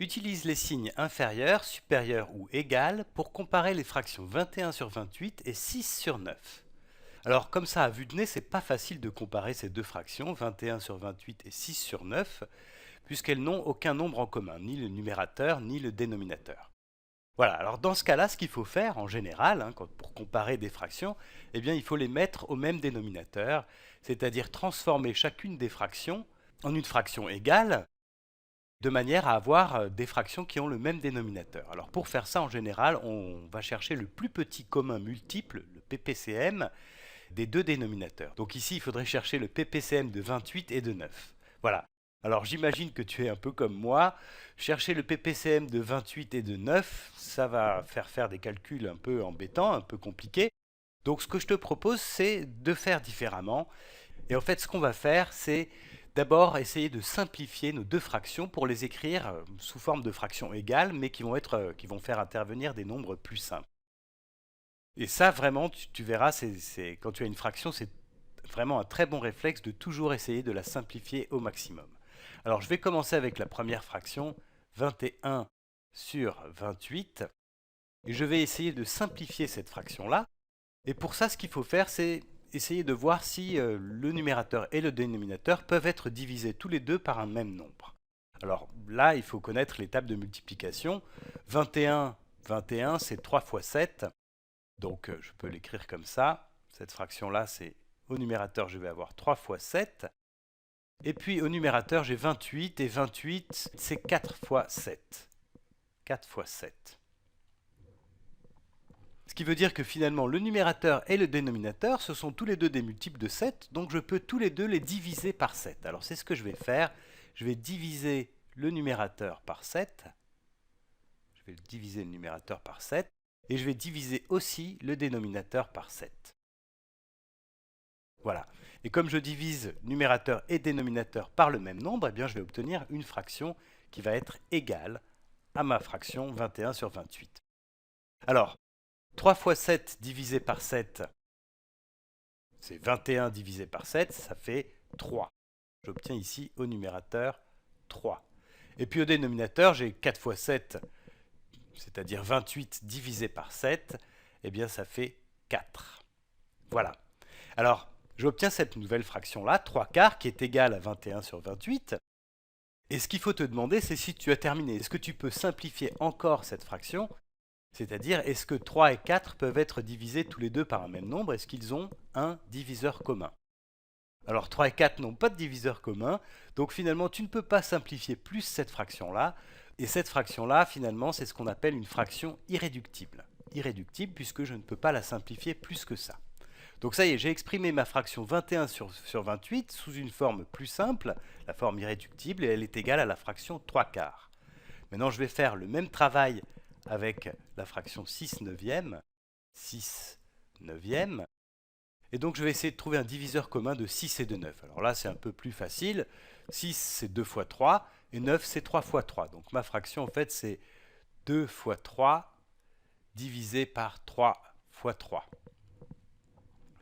Utilise les signes inférieur, supérieur ou égal pour comparer les fractions 21 sur 28 et 6 sur 9. Alors comme ça à vue de nez, c'est pas facile de comparer ces deux fractions, 21 sur 28 et 6 sur 9, puisqu'elles n'ont aucun nombre en commun, ni le numérateur ni le dénominateur. Voilà, alors dans ce cas-là, ce qu'il faut faire en général, pour comparer des fractions, eh bien il faut les mettre au même dénominateur, c'est-à-dire transformer chacune des fractions en une fraction égale, de manière à avoir des fractions qui ont le même dénominateur. Alors pour faire ça, en général, on va chercher le plus petit commun multiple, le PPCM, des deux dénominateurs. Donc ici, il faudrait chercher le PPCM de 28 et de 9. Voilà. Alors j'imagine que tu es un peu comme moi. Chercher le PPCM de 28 et de 9, ça va faire des calculs un peu embêtants, un peu compliqués. Donc ce que je te propose, c'est de faire différemment. Et en fait, ce qu'on va faire, c'est d'abord essayer de simplifier nos deux fractions pour les écrire sous forme de fractions égales, mais qui vont faire intervenir des nombres plus simples. Et ça, vraiment, tu verras, quand tu as une fraction, c'est vraiment un très bon réflexe de toujours essayer de la simplifier au maximum. Alors, je vais commencer avec la première fraction, 21 sur 28. Et je vais essayer de simplifier cette fraction-là. Et pour ça, ce qu'il faut faire, c'est essayer de voir si le numérateur et le dénominateur peuvent être divisés tous les deux par un même nombre. Alors là, il faut connaître l'étape de multiplication. 21, 21, c'est 3 fois 7. Donc je peux l'écrire comme ça. Cette fraction-là, c'est au numérateur, je vais avoir 3 fois 7. Et puis au numérateur, j'ai 28. Et 28, c'est 4 fois 7. 4 fois 7. Ce qui veut dire que finalement, le numérateur et le dénominateur, ce sont tous les deux des multiples de 7, donc je peux tous les deux les diviser par 7. Alors c'est ce que je vais faire. Je vais diviser le numérateur par 7. Je vais diviser le numérateur par 7. Et je vais diviser aussi le dénominateur par 7. Voilà. Et comme je divise numérateur et dénominateur par le même nombre, eh bien je vais obtenir une fraction qui va être égale à ma fraction 21 sur 28. Alors, 3 fois 7 divisé par 7, c'est 21 divisé par 7, ça fait 3. J'obtiens ici au numérateur 3. Et puis au dénominateur, j'ai 4 fois 7, c'est-à-dire 28 divisé par 7, eh bien ça fait 4. Voilà. Alors, j'obtiens cette nouvelle fraction-là, 3 quarts, qui est égale à 21 sur 28. Et ce qu'il faut te demander, c'est si tu as terminé. Est-ce que tu peux simplifier encore cette fraction? C'est-à-dire, est-ce que 3 et 4 peuvent être divisés tous les deux par un même nombre? Est-ce qu'ils ont un diviseur commun? Alors 3 et 4 n'ont pas de diviseur commun, donc finalement tu ne peux pas simplifier plus cette fraction-là. Et cette fraction-là, finalement, c'est ce qu'on appelle une fraction irréductible. Irréductible puisque je ne peux pas la simplifier plus que ça. Donc ça y est, j'ai exprimé ma fraction 21 sur 28 sous une forme plus simple, la forme irréductible, et elle est égale à la fraction 3 quarts. Maintenant, je vais faire le même travail avec la fraction 6 neuvième. 6 neuvième. Et donc, je vais essayer de trouver un diviseur commun de 6 et de 9. Alors là, c'est un peu plus facile. 6, c'est 2 fois 3, et 9, c'est 3 fois 3. Donc ma fraction, en fait, c'est 2 fois 3 divisé par 3 fois 3.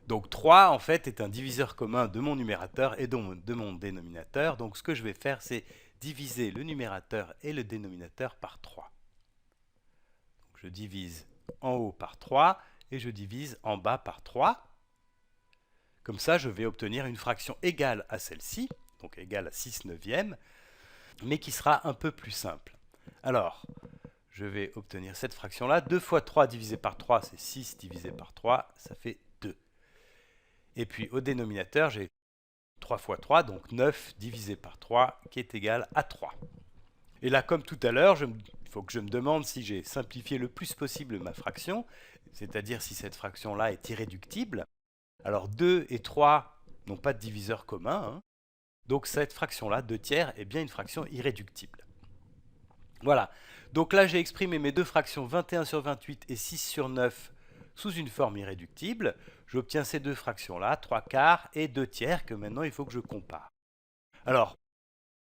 Donc 3, en fait, est un diviseur commun de mon numérateur et de mon dénominateur. Donc ce que je vais faire, c'est diviser le numérateur et le dénominateur par 3. Donc, je divise en haut par 3 et je divise en bas par 3. Comme ça, je vais obtenir une fraction égale à celle-ci, donc égale à 6 neuvième, mais qui sera un peu plus simple. Alors, je vais obtenir cette fraction-là. 2 fois 3 divisé par 3, c'est 6 divisé par 3, ça fait 2. Et puis au dénominateur, j'ai 3 fois 3, donc 9 divisé par 3, qui est égal à 3. Et là, comme tout à l'heure, il faut que je me demande si j'ai simplifié le plus possible ma fraction, c'est-à-dire si cette fraction-là est irréductible. Alors 2 et 3 n'ont pas de diviseur commun, donc cette fraction-là, 2 tiers, est bien une fraction irréductible. Voilà, donc là j'ai exprimé mes deux fractions 21 sur 28 et 6 sur 9 sous une forme irréductible. J'obtiens ces deux fractions-là, 3 quarts et 2 tiers, que maintenant il faut que je compare. Alors,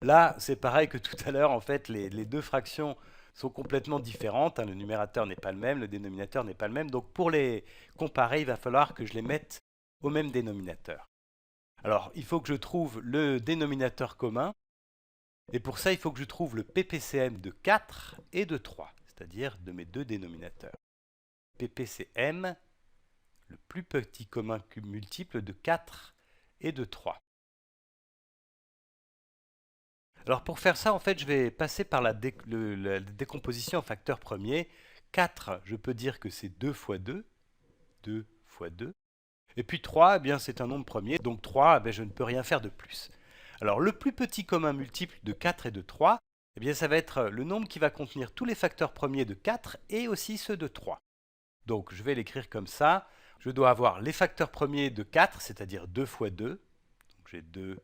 là, c'est pareil que tout à l'heure, en fait, les deux fractions sont complètement différentes. Le numérateur n'est pas le même, le dénominateur n'est pas le même. Donc pour les comparer, il va falloir que je les mette au même dénominateur. Alors, il faut que je trouve le dénominateur commun. Et pour ça, il faut que je trouve le PPCM de 4 et de 3, c'est-à-dire de mes deux dénominateurs. PPCM, le plus petit commun multiple de 4 et de 3. Alors pour faire ça, en fait, je vais passer par la décomposition en facteurs premiers. 4, je peux dire que c'est 2 fois 2. 2 fois 2. Et puis 3, eh bien, c'est un nombre premier. Donc 3, eh bien, je ne peux rien faire de plus. Alors le plus petit commun multiple de 4 et de 3, eh bien, ça va être le nombre qui va contenir tous les facteurs premiers de 4 et aussi ceux de 3. Donc je vais l'écrire comme ça. Je dois avoir les facteurs premiers de 4, c'est-à-dire 2 fois 2. Donc j'ai 2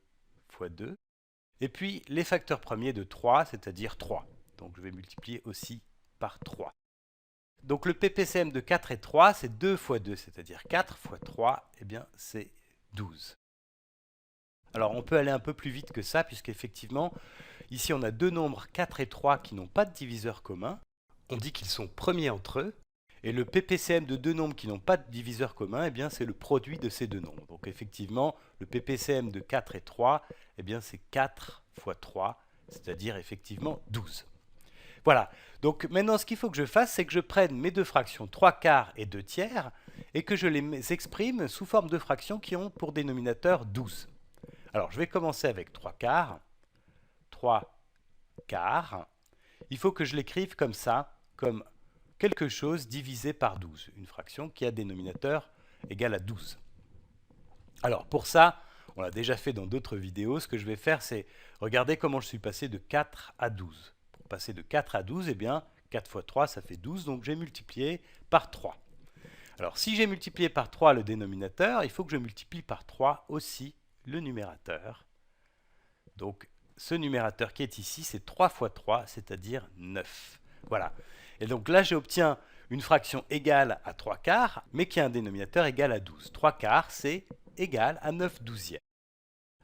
fois 2. Et puis les facteurs premiers de 3, c'est-à-dire 3. Donc je vais multiplier aussi par 3. Donc le PPCM de 4 et 3, c'est 2 fois 2, c'est-à-dire 4 fois 3, eh bien c'est 12. Alors on peut aller un peu plus vite que ça, puisqu'effectivement, ici on a deux nombres 4 et 3 qui n'ont pas de diviseur commun. On dit qu'ils sont premiers entre eux. Et le PPCM de deux nombres qui n'ont pas de diviseur commun, eh bien c'est le produit de ces deux nombres. Donc effectivement, le PPCM de 4 et 3, eh bien c'est 4 fois 3, c'est-à-dire effectivement 12. Voilà, donc maintenant ce qu'il faut que je fasse, c'est que je prenne mes deux fractions 3 quarts et 2 tiers, et que je les exprime sous forme de fractions qui ont pour dénominateur 12. Alors je vais commencer avec 3 quarts. 3 quarts. Il faut que je l'écrive comme ça, comme quelque chose divisé par 12, une fraction qui a dénominateur égal à 12. Alors pour ça, on l'a déjà fait dans d'autres vidéos, ce que je vais faire, c'est regarder comment je suis passé de 4 à 12. Pour passer de 4 à 12, eh bien, 4 fois 3, ça fait 12, donc j'ai multiplié par 3. Alors si j'ai multiplié par 3 le dénominateur, il faut que je multiplie par 3 aussi le numérateur. Donc ce numérateur qui est ici, c'est 3 fois 3, c'est-à-dire 9. Voilà. Et donc là, j'obtiens une fraction égale à 3 quarts, mais qui a un dénominateur égal à 12. 3 quarts, c'est égal à 9 douzièmes.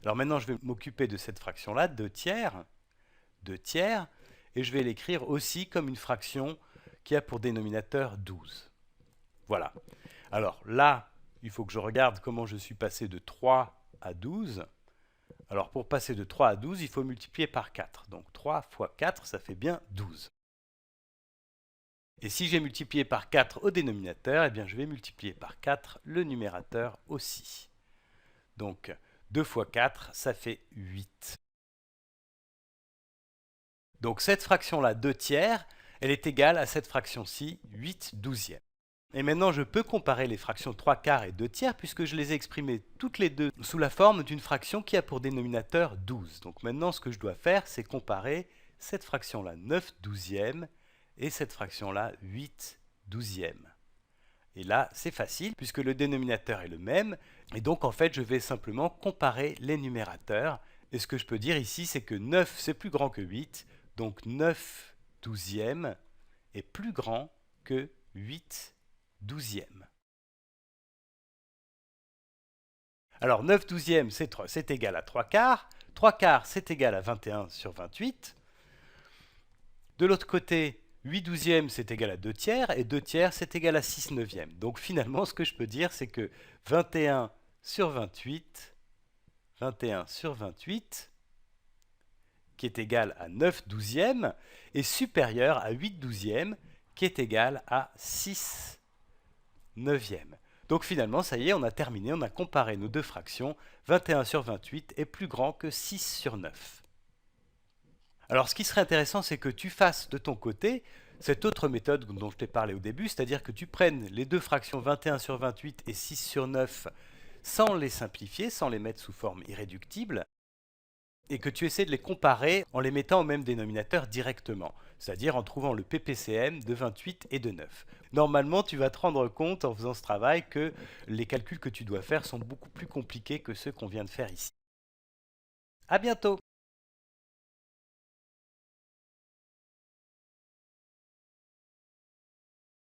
Alors maintenant, je vais m'occuper de cette fraction-là, 2 tiers, et je vais l'écrire aussi comme une fraction qui a pour dénominateur 12. Voilà. Alors là, il faut que je regarde comment je suis passé de 3 à 12. Alors pour passer de 3 à 12, il faut multiplier par 4. Donc 3 fois 4, ça fait bien 12. Et si j'ai multiplié par 4 au dénominateur, eh bien je vais multiplier par 4 le numérateur aussi. Donc 2 fois 4, ça fait 8. Donc cette fraction-là, 2 tiers, elle est égale à cette fraction-ci, 8 douzièmes. Et maintenant, je peux comparer les fractions 3 quarts et 2 tiers puisque je les ai exprimées toutes les deux sous la forme d'une fraction qui a pour dénominateur 12. Donc maintenant, ce que je dois faire, c'est comparer cette fraction-là, 9 douzièmes, et cette fraction-là, 8 douzièmes. Et là, c'est facile puisque le dénominateur est le même. Et donc, en fait, je vais simplement comparer les numérateurs. Et ce que je peux dire ici, c'est que 9, c'est plus grand que 8. Donc 9 douzièmes est plus grand que 8 douzièmes. Alors 9 douzièmes, c'est égal à 3 quarts. 3 quarts, c'est égal à 21 sur 28. De l'autre côté, 8 douzièmes, c'est égal à 2 tiers, et 2 tiers, c'est égal à 6 neuvièmes. Donc finalement, ce que je peux dire, c'est que 21 sur 28, qui est égal à 9 douzièmes, est supérieur à 8 douzièmes, qui est égal à 6 neuvièmes. Donc finalement, ça y est, on a terminé, on a comparé nos deux fractions. 21 sur 28 est plus grand que 6 sur 9. Alors ce qui serait intéressant, c'est que tu fasses de ton côté cette autre méthode dont je t'ai parlé au début, c'est-à-dire que tu prennes les deux fractions 21 sur 28 et 6 sur 9 sans les simplifier, sans les mettre sous forme irréductible, et que tu essaies de les comparer en les mettant au même dénominateur directement, c'est-à-dire en trouvant le PPCM de 28 et de 9. Normalement, tu vas te rendre compte en faisant ce travail que les calculs que tu dois faire sont beaucoup plus compliqués que ceux qu'on vient de faire ici. À bientôt!